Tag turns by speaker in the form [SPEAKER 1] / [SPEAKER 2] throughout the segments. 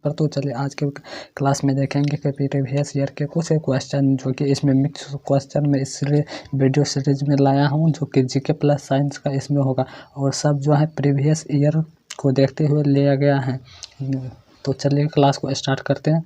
[SPEAKER 1] पर तो चलिए आज के क्लास में देखेंगे कि प्रीवियस ईयर के कुछ क्वेश्चन जो कि इसमें मिक्स क्वेश्चन में इसलिए वीडियो सीरीज में लाया हूं जो कि जीके प्लस साइंस का इसमें होगा और सब जो है प्रीवियस ईयर को देखते हुए लिया गया है। तो चलिए क्लास को स्टार्ट करते हैं।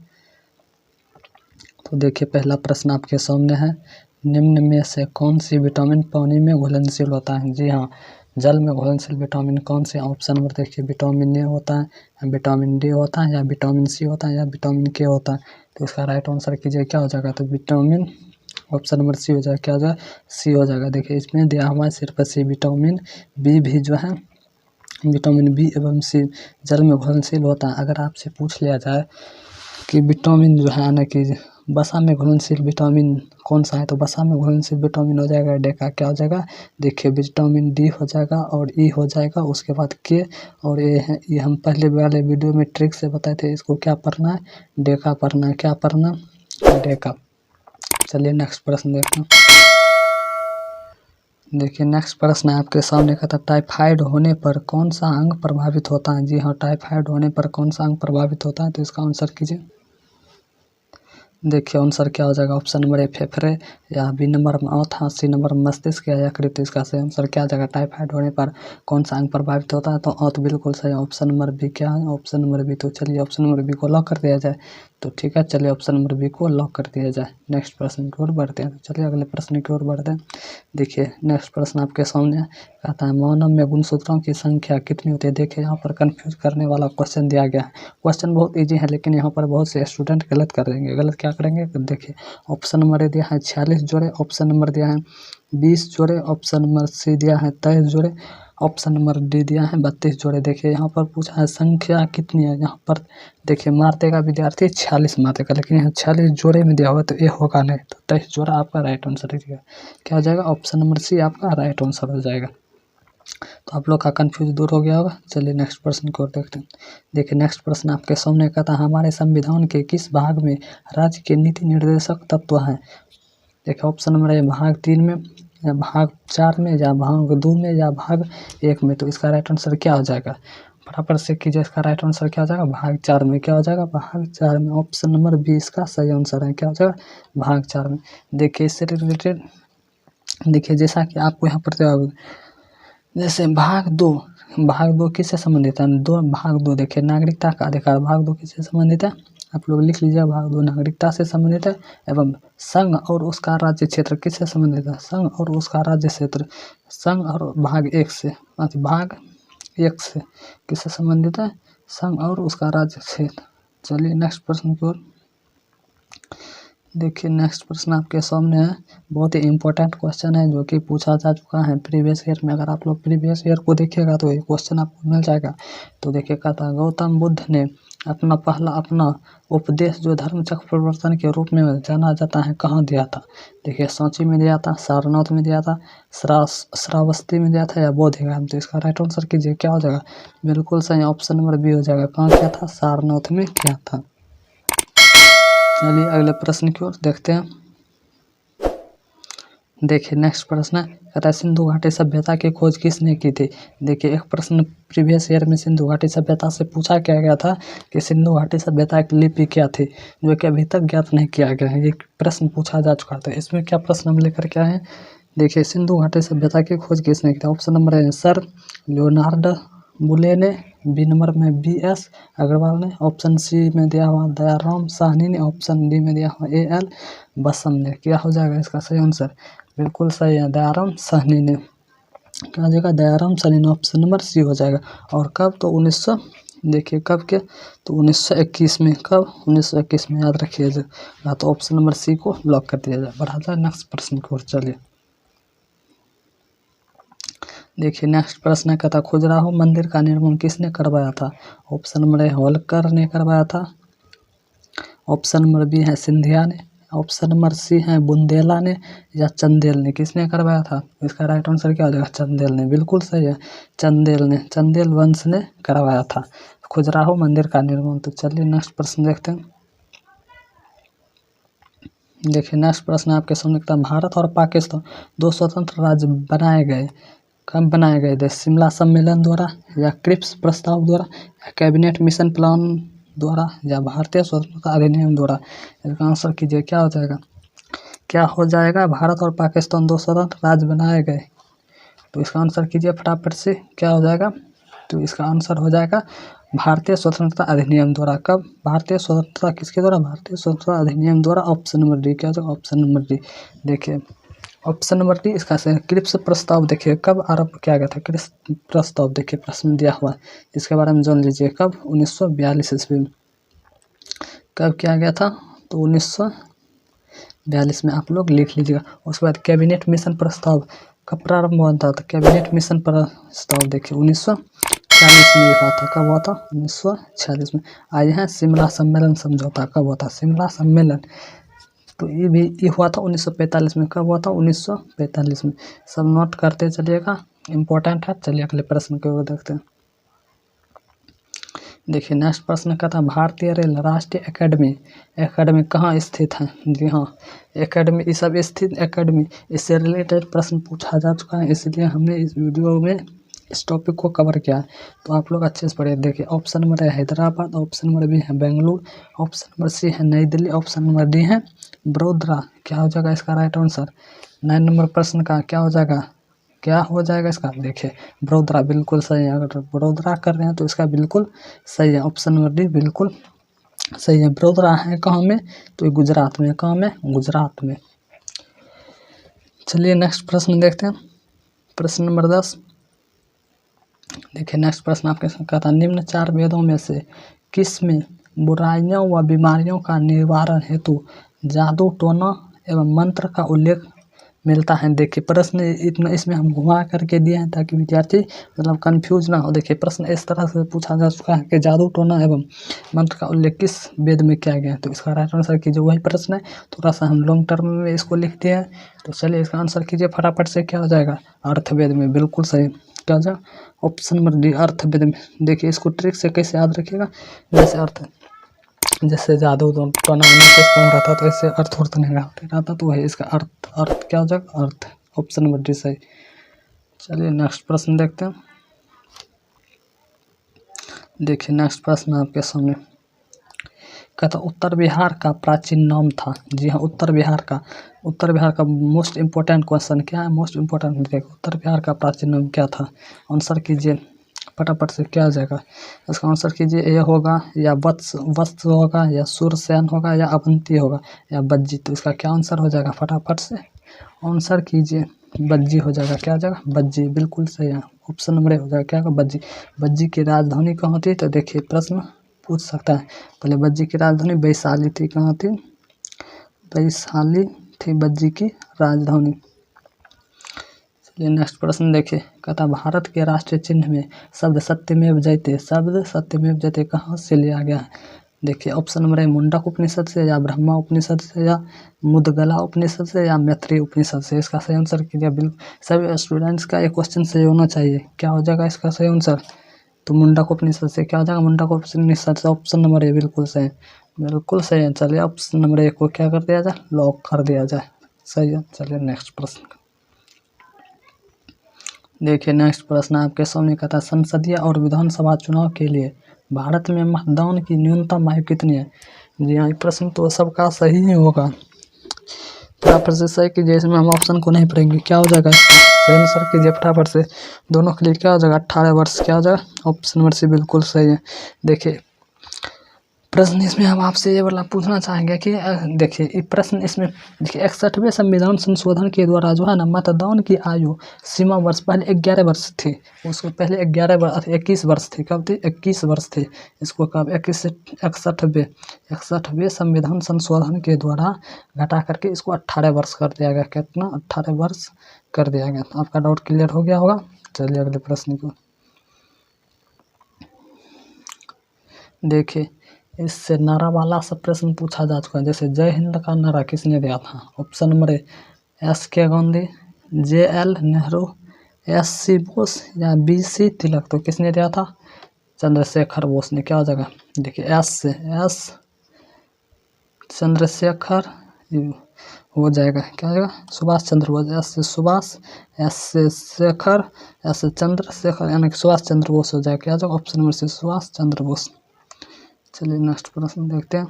[SPEAKER 1] तो देखिए पहला प्रश्न आपके सामने है, निम्न में से कौन सी विटामिन पानी में घुलनशील होता है? जी हाँ, जल में घुलनशील विटामिन कौन से? ऑप्शन नंबर देखिए, विटामिन ए होता है, विटामिन डी होता है, या विटामिन सी होता है, या विटामिन के होता है। तो इसका राइट आंसर कीजिए, क्या हो जाएगा? तो विटामिन ऑप्शन नंबर सी हो जाएगा। क्या हो जाएगा? सी हो जाएगा। देखिए इसमें दिया हुआ है सिर्फ सी। विटामिन बी भी जो है, विटामिन बी एवं सी जल में घुलनशील होता है। अगर आपसे पूछ लिया जाए कि विटामिन जो है ना कि वसा में घुलनशील विटामिन कौन सा है, तो वसा में घुलनशील विटामिन हो जाएगा डे का। क्या हो जाएगा? देखिए विटामिन डी हो जाएगा और ई हो जाएगा, उसके बाद के और ए है। ये हम पहले वाले वीडियो में ट्रिक से बताए थे, इसको क्या पढ़ना है? डे का पढ़ना है। क्या पढ़ना? डे का। चलिए नेक्स्ट प्रश्न देखना। देखिए नेक्स्ट प्रश्न है आपके सामने का था, टाइफाइड होने पर कौन सा अंग प्रभावित होता है? जी हाँ, टाइफाइड होने पर कौन सा अंग प्रभावित होता है? तो इसका आंसर कीजिए। देखिए आंसर क्या हो जाएगा? ऑप्शन नंबर ए फेफड़े, या बी नंबर माथा, सी नंबर मस्तिष्क, या यकृत। इसका सही आंसर क्या आ जाएगा? टाइफाइड होने पर कौन सा अंग प्रभावित होता है? तो आंत बिल्कुल सही। ऑप्शन नंबर बी क्या है? Option number B. तो चलिए ऑप्शन नंबर बी को लॉक कर दिया जाए। तो ठीक है, चलिए ऑप्शन नंबर बी को लॉक कर दिया जाए। नेक्स्ट प्रश्न की ओर बढ़ते हैं। तो चलिए अगले प्रश्न की ओर बढ़ते हैं। देखिए नेक्स्ट प्रश्न आपके सामने कहता है, मानव में गुणसूत्रों की संख्या कितनी होती है? देखिए यहाँ पर कंफ्यूज करने वाला क्वेश्चन दिया गया है। क्वेश्चन बहुत इजी है, लेकिन यहाँ पर बहुत से स्टूडेंट गलत कर देंगे। गलत क्या करेंगे? देखिए ऑप्शन नंबर ए दिया है 46 जोड़े, ऑप्शन नंबर दिया है 20 जोड़े, ऑप्शन नंबर सी दिया है 23 जोड़े, ऑप्शन नंबर डी दिया है 32 जोड़े। देखिए यहाँ पर पूछा है संख्या कितनी है। यहाँ पर देखिए मार देगा विद्यार्थी 46 मार देगा, लेकिन यहाँ 46 जोड़े में दिया हुआ तो ये होगा नहीं। तो 23 जोड़ा आपका राइट आंसर है। क्या हो जाएगा? ऑप्शन नंबर सी आपका राइट आंसर हो जाएगा। तो आप लोग का कंफ्यूज दूर हो गया होगा। चलिए नेक्स्ट प्रश्न को देखते हैं। देखिए नेक्स्ट प्रश्न आपके सामने कहता है, हमारे संविधान के किस भाग में राज्य के नीति निर्देशक तत्व हैं? देखिए ऑप्शन नंबर ए भाग 3 में, या भाग 4 में, या भाग 2 में, या भाग 1 में। तो इसका राइट आंसर क्या हो जाएगा? फटाफट से कीजिए। इसका राइट आंसर क्या हो जाएगा? भाग 4 में। क्या हो जाएगा? भाग 4 में। ऑप्शन नंबर बी इसका सही आंसर है। क्या हो जाएगा? भाग 4 में। देखिए इससे रिलेटेड देखिए जैसा कि आपको यहाँ पर जैसे भाग 2 किससे संबंधित है? भाग 2 देखिए नागरिकता का अधिकार। भाग 2 किससे संबंधित है? आप लोग लिख लीजिए, भाग 2 नागरिकता से संबंधित है। एवं संघ और उसका राज्य क्षेत्र किससे संबंधित है? संघ और उसका राज्य क्षेत्र। संघ और भाग 1 से, भाग 1 से किससे संबंधित है? संघ और उसका राज्य क्षेत्र। चलिए नेक्स्ट प्रश्न की ओर। देखिए नेक्स्ट प्रश्न आपके सामने है, बहुत ही इंपॉर्टेंट क्वेश्चन है जो कि पूछा जा चुका है प्रीवियस ईयर में। अगर आप लोग प्रीवियस ईयर को देखिएगा तो ये क्वेश्चन आपको मिल जाएगा। तो देखिए कहता है, गौतम बुद्ध ने अपना उपदेश जो धर्म चक्र प्रवर्तन के रूप में जाना जाता है कहाँ दिया था? देखिए सांची में दिया था, सारनाथ में दिया था, श्रावस्ती में दिया था, या बोधगया में। तो इसका राइट आंसर कीजिए। क्या हो जाएगा? बिल्कुल सही, ऑप्शन नंबर बी हो जाएगा। कहाँ किया था? सारनाथ में किया था। चलिए अगले प्रश्न की ओर देखते हैं। देखिए नेक्स्ट प्रश्न कहता है, सिंधु घाटी सभ्यता की खोज किसने की थी? देखिए एक प्रश्न प्रीवियस ईयर में सिंधु घाटी सभ्यता से पूछा क्या गया था कि सिंधु घाटी सभ्यता की लिपि क्या थी, जो कि अभी तक ज्ञात नहीं किया गया है। ये प्रश्न पूछा जा चुका था। इसमें क्या प्रश्न हम लेकर के आए हैं? देखिए सिंधु घाटी सभ्यता की खोज किसने की थी? ऑप्शन नंबर है सर लियोनार्ड बुले ने, बी नंबर में बी एस अग्रवाल ने, ऑप्शन सी में दिया हुआ दयाराम साहनी ने, ऑप्शन डी में दिया हुआ ए एल बसम ने। क्या हो जाएगा इसका सही आंसर? बिल्कुल सही है, दयाराम साहनी ने। क्या हो जाएगा? दयाराम साहनी ने। ऑप्शन नंबर सी हो जाएगा। और कब? तो 1900 देखिए कब के? तो 1921 में। कब? 1921 में, याद रखिएगा। तो ऑप्शन नंबर सी को लॉक कर दिया जाए। बढ़ा जाए नेक्स्ट प्रश्न की ओर। चलिए देखिए नेक्स्ट प्रश्न कहता, खजुराहो मंदिर का निर्माण किसने करवाया था? ऑप्शन नंबर ए होलकर ने करवाया था, ऑप्शन नंबर बी है सिंधिया ने, ऑप्शन नंबर सी है बुंदेला ने, या चंदेल ने। किसने करवाया था? इसका राइट आंसर क्या हो जाएगा? चंदेल ने। बिल्कुल सही है, चंदेल ने, चंदेल वंश ने करवाया था खजुराहो मंदिर का निर्माण। तो चलिए नेक्स्ट प्रश्न देखते हैं। देखिए नेक्स्ट प्रश्न आपके सामने कहता, भारत और पाकिस्तान 2 स्वतंत्र राज्य बनाए गए कब बनाए गए थे? शिमला सम्मेलन द्वारा, या क्रिप्स प्रस्ताव द्वारा, या कैबिनेट मिशन प्लान द्वारा या भारतीय स्वतंत्रता अधिनियम द्वारा। इसका आंसर कीजिए क्या हो जाएगा, क्या हो जाएगा। भारत और पाकिस्तान 2 स्वतंत्र राज्य बनाए गए, तो इसका आंसर कीजिए फटाफट से क्या हो जाएगा। तो इसका आंसर हो जाएगा भारतीय स्वतंत्रता अधिनियम द्वारा। कब, भारतीय स्वतंत्रता किसके द्वारा, भारतीय स्वतंत्रता अधिनियम द्वारा। ऑप्शन नंबर डी क्या हो जाएगा, ऑप्शन नंबर डी। देखिए ऑप्शन नंबर डी इसका सही। क्रिप्स प्रस्ताव देखिए कब आरंभ किया गया था। क्रिप्स प्रस्ताव देखिए प्रश्न दिया हुआ है, इसके बारे में जान लीजिए। कब, 1942 ईस्वी में कब किया गया था, तो 1942 में आप लोग लिख लीजिएगा। उसके बाद कैबिनेट मिशन प्रस्ताव कब प्रारंभ हुआ था, तो कैबिनेट मिशन प्रस्ताव देखिए 1946 में हुआ था। कब हुआ था, 1946 में। आए हैं शिमला सम्मेलन समझौता कब हुआ था, शिमला सम्मेलन, तो ये हुआ था 1945 में। कब हुआ था, 1945 में। सब नोट करते चलिएगा, इम्पोर्टेंट है। चलिए अगले प्रश्न को देखते हैं। देखिए नेक्स्ट प्रश्न का था भारतीय रेल राष्ट्रीय एकेडमी कहाँ स्थित है। जी हाँ, एकेडमी ये सब स्थित एकेडमी, इससे रिलेटेड प्रश्न पूछा जा चुका है, इसलिए हमने इस वीडियो में इस टॉपिक को कवर किया है, तो आप लोग अच्छे से पढ़िए। देखिए ऑप्शन नंबर है हैदराबाद, ऑप्शन नंबर बी है बेंगलुरु, ऑप्शन नंबर सी है नई दिल्ली, ऑप्शन नंबर डी है बड़ोदरा। क्या हो जाएगा इसका राइट आंसर। 9 नंबर प्रश्न का क्या हो जाएगा, क्या हो जाएगा इसका। देखिए बड़ोदरा बिल्कुल सही है, अगर बड़ोदरा कर रहे हैं तो इसका बिल्कुल सही है, ऑप्शन नंबर डी बिल्कुल सही है। बड़ोदरा है कहाँ में, तो ये गुजरात में। कहाँ में, गुजरात में। चलिए नेक्स्ट प्रश्न देखते हैं, प्रश्न नंबर 10। देखिए नेक्स्ट प्रश्न आपके साथ कहा था निम्न 4 वेदों में से किस में बुराइयों व बीमारियों का निवारण हेतु जादू टोना एवं मंत्र का उल्लेख मिलता है। देखिए प्रश्न इतना इसमें हम घुमा करके दिए हैं ताकि विद्यार्थी मतलब कंफ्यूज ना हो। देखिए प्रश्न इस तरह से पूछा जा चुका है कि जादू टोना एवं मंत्र का उल्लेख किस वेद में किया गया है, तो इसका राइट आंसर कीजिए। वही प्रश्न है, थोड़ा सा हम लॉन्ग टर्म में इसको लिख दिए हैं, तो चलिए इसका आंसर कीजिए फटाफट से। क्या हो जाएगा, अर्थवेद में, बिल्कुल सही। क्या हो जाएगा, ऑप्शन नंबर डी अर्थवेद में। देखिए इसको ट्रिक से कैसे याद रखिएगा, जैसे जादू टोना कौन रहता तो ऐसे अर्थ नहीं रहता, तो वही इसका अर्थ क्या हो जाएगा, अर्थ। ऑप्शन नंबर डी सही। चलिए नेक्स्ट प्रश्न देखते हैं। देखिए नेक्स्ट प्रश्न आपके सामने कहता उत्तर बिहार का प्राचीन नाम था। जी हाँ, उत्तर बिहार का मोस्ट इम्पोर्टेंट क्वेश्चन क्या है, मोस्ट इम्पोर्टेंट। देखिए उत्तर बिहार का प्राचीन नाम क्या था, आंसर कीजिए फटाफट से। क्या आ जाएगा, इसका आंसर कीजिए। ये होगा या वत्स होगा या सूरसेन होगा या अवंती होगा या बज्जी, तो इसका क्या आंसर हो जाएगा, फटाफट से आंसर कीजिए। बज्जी हो जाएगा। क्या हो जाएगा, बज्जी, बिल्कुल सही है। ऑप्शन नंबर हो जाएगा क्या, बज्जी। बज्जी की राजधानी कहाँ थी, तो देखिए प्रश्न पूछ सकता है। पहले बज्जी की राजधानी वैशाली थी। कहाँ थी, वैशाली थी बज्जी की राजधानी। चलिए नेक्स्ट प्रश्न देखिए, कहता भारत के राष्ट्रीय चिन्ह में शब्द सत्यमेव जयते कहाँ से लिया गया है। देखिए ऑप्शन नंबर है मुंडक उपनिषद से या ब्रह्मा उपनिषद से या मुदगला उपनिषद से या मैत्री उपनिषद से। इसका सही आंसर कीजिए। बिल्कुल सभी स्टूडेंट्स का एक क्वेश्चन सही होना चाहिए। क्या हो जाएगा इसका सही आंसर, तो मुंडक उपनिषद से। क्या हो जाएगा, मुंडक उपनिषद से। ऑप्शन नंबर ए बिल्कुल सही, बिल्कुल सही है। चलिए ऑप्शन नंबर ए को क्या कर दिया जाए, लॉक कर दिया जाए। सही है। चलिए नेक्स्ट प्रश्न देखिए, नेक्स्ट प्रश्न आपके सामने कहता है संसदीय और विधानसभा चुनाव के लिए भारत में मतदान की न्यूनतम आयु कितनी है। जी हाँ, ये प्रश्न तो सबका सही ही होगा। फटाफट से सही कीजिए, इसमें हम ऑप्शन को नहीं पढ़ेंगे। क्या हो जाएगा इसका सही आंसर कीजिए फटाफट से। दोनों के लिए क्या हो जाएगा, 18 वर्ष। क्या हो जाएगा, ऑप्शन नंबर सी बिल्कुल सही है। देखिए प्रश्न इसमें हम आपसे ये वाला पूछना चाहेंगे कि देखिए ये प्रश्न इसमें देखिए 61वें संविधान संशोधन के द्वारा जो है ना मतदान की आयु सीमा वर्ष पहले 11 वर्ष थी, उसको पहले 21 वर्ष थी। कब थी, 21 वर्ष थी। इसको कब 61वें संविधान संशोधन के द्वारा घटा करके इसको 18 वर्ष कर दिया गया। कितना, 18 वर्ष कर दिया गया। आपका डाउट क्लियर हो गया होगा। चलिए अगले प्रश्न को देखिए, इससे नारा वाला सब प्रश्न पूछा जा चुका है। जैसे जय हिंद का नारा किसने दिया था। Option number A SK Gandhi, JL Nehru, SC Bose या BC तिलक, तो किसने दिया था, चंद्रशेखर बोस ने। क्या हो जाएगा, देखिए एस चंद्रशेखर हो जाएगा। क्या हो जाएगा, सुभाष चंद्र बोस। S से सुभाष, S से शेखर, S से चंद्रशेखर, यानी कि सुभाष चंद्र बोस हो जाएगा। क्या हो जाएगा, option number C Subhash Chandra Bose. चलिए नेक्स्ट प्रश्न देखते हैं।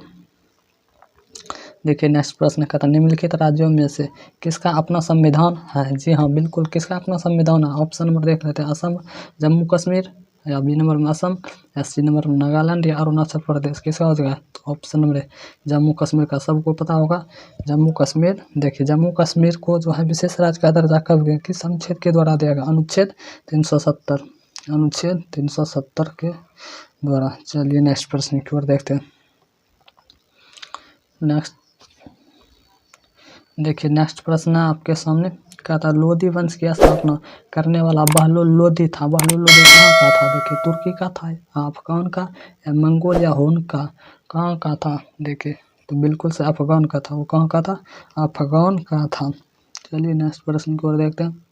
[SPEAKER 1] देखिए नेक्स्ट प्रश्न कहता है निम्नलिखित राज्यों में से किसका अपना संविधान है। जी हाँ बिल्कुल, किसका अपना संविधान है। ऑप्शन नंबर देख लेते हैं, असम, जम्मू कश्मीर, या बी नंबर में असम, या सी नंबर में नागालैंड, या अरुणाचल प्रदेश। किसका हो जाएगा, तो ऑप्शन नंबर जम्मू कश्मीर का सबको पता होगा, जम्मू कश्मीर। देखिए जम्मू कश्मीर को जो है विशेष राज्य का दर्जा कब किस अनुच्छेद के द्वारा दिया गया, अनुच्छेद 370, अनुच्छेद 370 के द्वारा। चलिए नेक्स्ट प्रश्न की ओर देखते हैं। नेक्स्ट देखिए नेक्स्ट प्रश्न है आपके सामने, कहता है लोधी वंश की स्थापना करने वाला बहलोल लोधी था। बहलोल लोधी कहाँ का था, देखिए तुर्की का था, अफगान का, या मंगोल या हुन का, कहाँ का था। देखिए तो बिल्कुल से अफगान का था। वो कहाँ का था, अफगान का था। चलिए नेक्स्ट प्रश्न की ओर देखते हैं।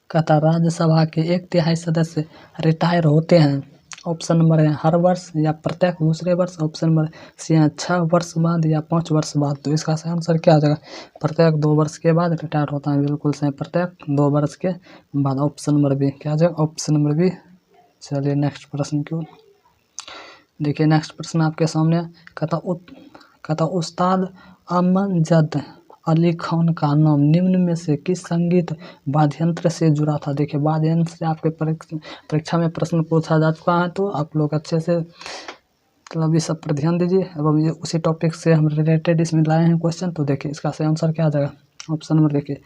[SPEAKER 1] कहता राज्यसभा के 1/3 सदस्य रिटायर होते हैं। ऑप्शन नंबर है हर वर्ष, या प्रत्येक दूसरे वर्ष। ऑप्शन नंबर सी है 6 वर्ष बाद, या 5 वर्ष बाद। तो इसका सही आंसर क्या आ जाएगा, प्रत्येक 2 वर्ष के बाद रिटायर होता है। बिल्कुल सही, प्रत्येक 2 वर्ष के बाद। ऑप्शन नंबर बी क्या आ जाएगा, ऑप्शन नंबर बी। चलिए नेक्स्ट प्रश्न की ओर देखिए। नेक्स्ट प्रश्न आपके सामने, कहता उस्ताद अमजद अली खान का नाम निम्न में से किस संगीत वाद्ययंत्र से जुड़ा था। देखिए वाद्ययंत्र से आपके परीक्षा में प्रश्न पूछा जा चुका है, तो आप लोग अच्छे से मतलब इस सब पर ध्यान दीजिए। एवं ये उसी टॉपिक से हम रिलेटेड इसमें लाए हैं क्वेश्चन। तो देखिए इसका सही आंसर क्या आ जाएगा, ऑप्शन नंबर देखिए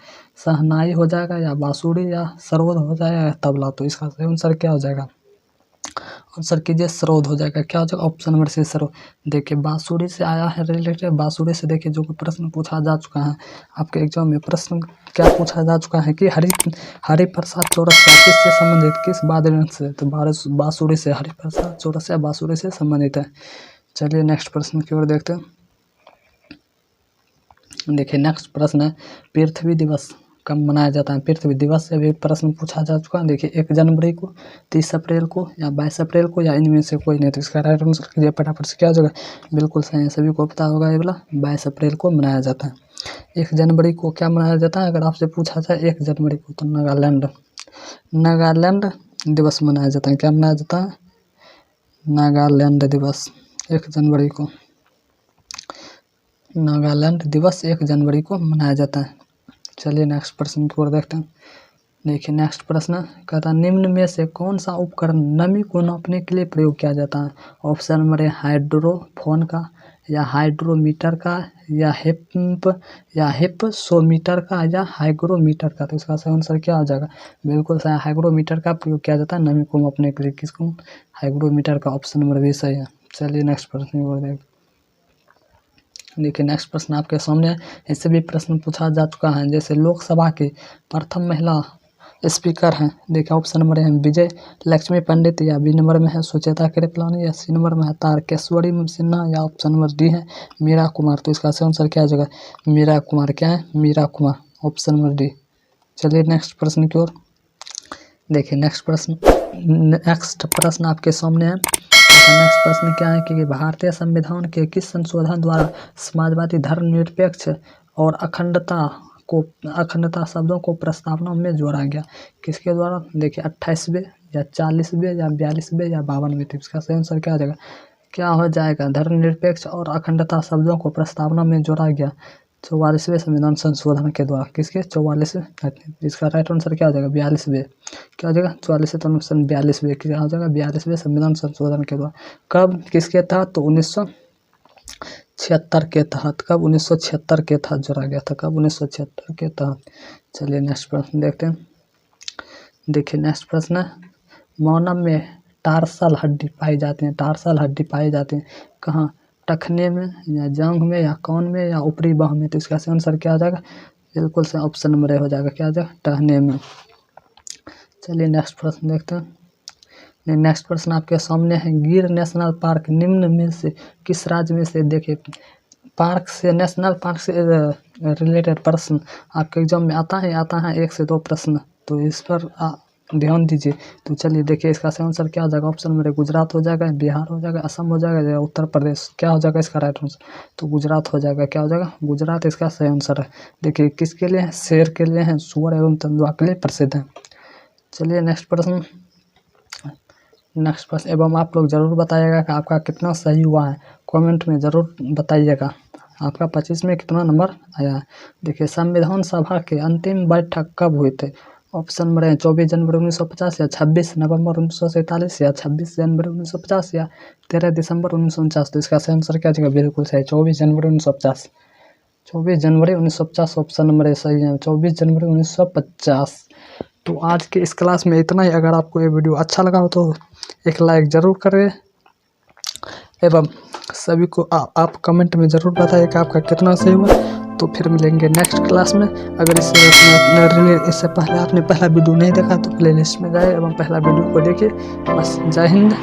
[SPEAKER 1] शहनाई हो जाएगा, या बांसुरी, या सरोद हो जाएगा, या तबला। तो इसका सही आंसर क्या हो जाएगा, आंसर कीजिए सरोद हो जाएगा। क्या हो जाएगा, ऑप्शन नंबर सी सरोद। देखिए बांसुरी से आया है रिलेटेड, बांसुरी से देखिए जो प्रश्न पूछा जा चुका है आपके एग्जाम में, प्रश्न क्या पूछा जा चुका है कि हरिप्रसाद चौरसिया किससे संबंधित, किस वाद्ययंत्र से, तो बांसुरी से। हरिप्रसाद चौरसिया बांसुरी से संबंधित है। चलिए नेक्स्ट प्रश्न की ओर देखते हैं। देखिए नेक्स्ट प्रश्न है पृथ्वी दिवस कब मनाया जाता है। पृथ्वी दिवस से भी प्रश्न पूछा जा चुका है। देखिए 1 जनवरी को, 30 अप्रैल को, या 22 अप्रैल को, या इनमें से कोई नहीं। तो इसका राइट आंसर कीजिए फटाफट से, क्या हो जाएगा, बिल्कुल सही है, सभी को पता होगा ये वाला। 22 अप्रैल को मनाया जाता है। 1 जनवरी को क्या मनाया जाता है, अगर आपसे पूछा जाए 1 जनवरी को, तो नागालैंड दिवस मनाया जाता है। क्या मनाया जाता है, नागालैंड दिवस 1 जनवरी को। नागालैंड दिवस 1 जनवरी को मनाया जाता है। चलिए नेक्स्ट प्रश्न की ओर देखते हैं। देखिए नेक्स्ट प्रश्न कहता है निम्न में से कौन सा उपकरण नमी को नापने के लिए प्रयोग किया जाता है। ऑप्शन नंबर है हाइड्रोफोन का, या हाइड्रोमीटर का, या हिप्सोमीटर का, या हाइग्रोमीटर का। तो इसका सही आंसर क्या हो जाएगा, बिल्कुल सही, हाइग्रोमीटर का प्रयोग किया जाता है नमी को मापने के लिए। किसको, हाइग्रोमीटर का। ऑप्शन नंबर भी सही है। चलिए नेक्स्ट प्रश्न की ओर देखिए नेक्स्ट प्रश्न आपके सामने है, इससे भी प्रश्न पूछा जा चुका है। जैसे लोकसभा की प्रथम महिला स्पीकर हैं। देखिए ऑप्शन नंबर है विजय लक्ष्मी पंडित, या बी नंबर में है सुचेता कृपलानी, या सी नंबर में है तारकेश्वरी सिन्हा, या ऑप्शन नंबर डी है मीरा कुमार। तो इसका सही आंसर क्या हो जाएगा, मीरा कुमार। क्या है, Meira Kumar, option number D. चलिए नेक्स्ट प्रश्न की ओर देखिए। नेक्स्ट प्रश्न आपके सामने है। नेक्स्ट प्रश्न क्या है कि भारतीय संविधान के किस संशोधन द्वारा समाजवादी धर्मनिरपेक्ष और अखंडता शब्दों को प्रस्तावना में जोड़ा गया। किसके द्वारा, देखिए 28वें, या 40वें, या 42वें, या 52वें। तो इसका सही आंसर क्या हो जाएगा, क्या हो जाएगा, धर्मनिरपेक्ष और अखंडता शब्दों को प्रस्तावना में जोड़ा गया 44वें संविधान संशोधन के द्वारा। किसके, 44वें। इसका राइट आंसर क्या हो जाएगा, 42वें। क्या हो जाएगा, 44वें तो 42वें क्या हो जाएगा, 42वें संविधान संशोधन के द्वारा। कब, किसके तहत, तो 1976 के तहत। कब, 1976 के तहत जोड़ा गया था। कब, 1976 के तहत। चलिए नेक्स्ट प्रश्न देखते हैं। देखिए नेक्स्ट प्रश्न है मानव में टार्सल हड्डी पाई जाती है। टार्सल हड्डी पाई जाती है कहाँ, टखने में, या जांघ में, या कान में, या ऊपरी बाह में। तो इसका आंसर क्या आ जाएगा, बिल्कुल से ऑप्शन नंबर ए हो जाएगा। क्या आ जाएगा, टहने में। चलिए नेक्स्ट प्रश्न देखते हैं। नेक्स्ट प्रश्न आपके सामने है गिर नेशनल पार्क निम्न में से किस राज्य में से। देखिए पार्क से, नेशनल पार्क से रिलेटेड प्रश्न आपके एग्जाम में आता है 1 से 2 प्रश्न। तो इस पर ध्यान दीजिए। तो चलिए देखिए इसका सही आंसर क्या हो जाएगा, ऑप्शन नंबर गुजरात हो जाएगा, बिहार हो जाएगा, असम हो जाएगा, या उत्तर प्रदेश। क्या हो जाएगा इसका राइट आंसर, तो गुजरात हो जाएगा। क्या हो जाएगा, गुजरात इसका सही आंसर है। देखिए किसके लिए है, शेर के लिए है, सुअर एवं तेंदुआ के लिए प्रसिद्ध है। चलिए नेक्स्ट प्रश्न नेक्स्ट प्रश्न, एवं आप लोग ज़रूर बताइएगा कि आपका कितना सही हुआ है, कमेंट में ज़रूर बताइएगा आपका 25 में कितना नंबर आया है। देखिए, संविधान सभा के अंतिम बैठक कब हुई थी? ऑप्शन नंबर है 24 जनवरी 1950 या 26 नवंबर 1947 या 26 जनवरी 1950 या 13 दिसंबर 1949। तो इसका सही आंसर क्या जाएगा? बिल्कुल सही, 24 जनवरी 1950। 24 जनवरी 1950 ऑप्शन नंबर सही है, 24 जनवरी 1950। तो आज के इस क्लास में इतना ही। अगर आपको ये वीडियो अच्छा लगा हो तो एक लाइक ज़रूर करें एवं सभी को आप कमेंट में ज़रूर बताइए कि आपका कितना सही हुआ। तो फिर मिलेंगे नेक्स्ट क्लास में। अगर इससे पहले आपने पहला वीडियो नहीं देखा तो प्लेलिस्ट में जाए एवं पहला वीडियो को देखिए। बस, जय हिंद।